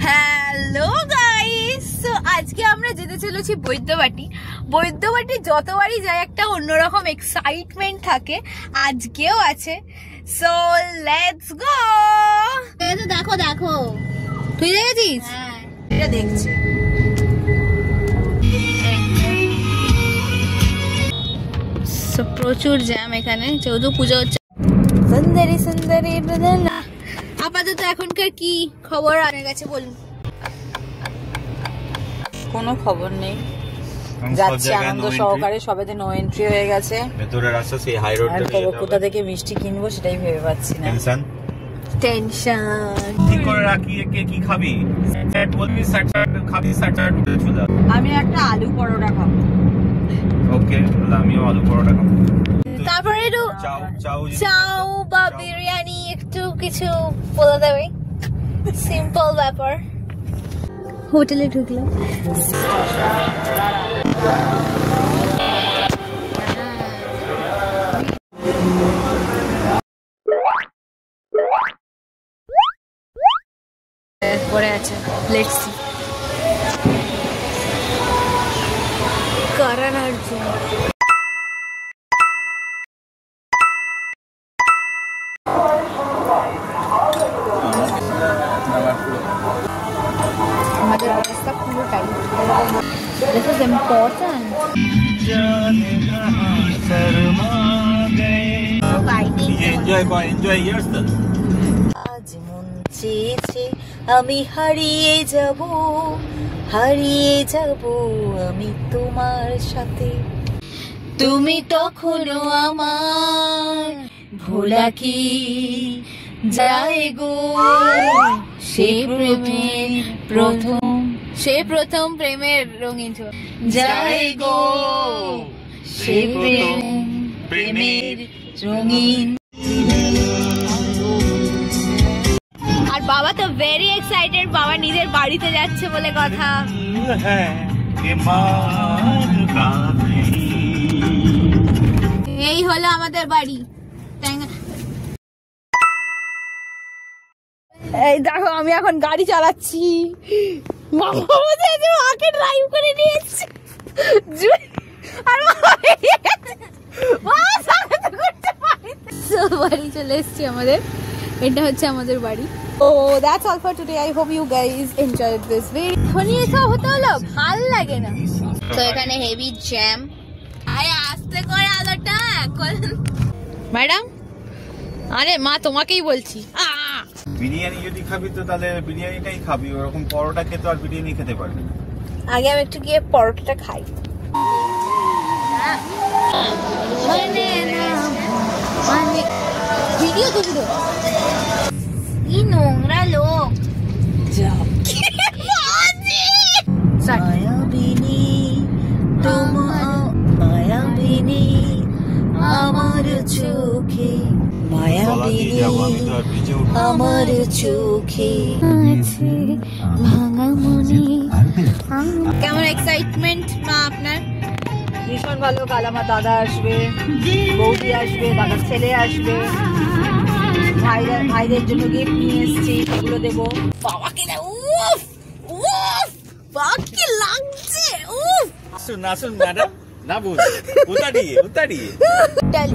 Hello guys, so আজকে আমরা যেতে চলেছি বৈদ্যবাটি। বৈদ্যবাটি যতবারই যায় একটা অন্যরকম এক্সাইটমেন্ট থাকে, আজকেও আছে। So let's go. দেখো দেখো, তুই দেখেছিস? হ্যাঁ, এটা দেখছি। প্রচুর জ্যাম এখানে, যেহেতু পুজো হচ্ছে। সুন্দরী সুন্দরী আপাতত এখনকার কি খবর আপনার কাছে বলুন? কোনো খবর নেই, যাচ্ছে আনন্দ সহকারে। সবেতে নো এন্ট্রি হয়ে গেছে, ভেতরের রাস্তা সেই হাই রোড থেকে কোথা থেকে মিষ্টি কিনবো সেটাই ভেবে পাচ্ছি না। টেনশন ঠিক করে রাখি। কে কি খাবি? স্যাট বলবি, স্যাট খাবি, স্যাট চলে। আমি একটা আলু পরোটা খাবো। ওকে, আমিও আলু পরোটা খাবো। তারপরে একটু চাউ বা বিরিয়ানি, একটু কিছু বলে দেবে, সিম্পল ব্যাপার। হোটেলে ঢুকলাম। পরে আছে, লেটস সি কারণ অর্জুন। আমাদের অবস্থা পুরোটাই, this is important. Enjoy yourself. আজ মন চেয়েছে আমি হারিয়ে যাব আমি তোমার সাথে, তুমি তখনও আমার ভোলা কি যায় গো। সে প্রথম প্রেমের রঙিন যায় গো, সে প্রেমের রঙিন। আর বাবা তো ভেরি এক্সাইটেড, বাবা নিজের বাড়িতে যাচ্ছে বলে কথা। এই হলো আমাদের বাড়ি। এই দেখো, আমি এখন গাড়ি চালাচ্ছি, মাকে ড্রাইভ করে নিয়েছি। আর বাড়ি চলে এসছি আমাদের। এটা হচ্ছে আমাদের বাড়ি। Oh, that's all for today. I hope you guys enjoyed this video. এখনই এসব হতে হলো, ভাল লাগে না তো। এখানে হেভি জ্যাম। আরে আস্তে করে আলোটা এখন। ম্যাডাম, আরে মা তোমাকেই বলছি। বিরিয়ানি যদি খাবি তো তাহলে বিরিয়ানিটাই খাবি, ওরকম পরোটা খেতে আর বিরিয়ানি খেতে পারবি না। আগে আমি একটু গিয়ে পরোটাটা খাই। ভিডিও তো ভিডিও। কি নোংরা লোক। মায়াবিনী মায়াবিনী আমার চোখে, মায়াবিনী আমার চোখে আছে ভাঙা মনে। কেমন এক্সাইটমেন্ট মা আপনার? ভীষণ ভালো। কাল আমার দাদা আসবে, বৌদি আসবে, দাদার ছেলে আসবে, ভাইদের জন্য গিফট নিয়ে এসেছি, সেগুলো দেবো। বাবাকে উফ উফ, বাকি লাগছে। উফ, আসুন ম্যাডাম, না বুঝ উতাড়িয়ে টেল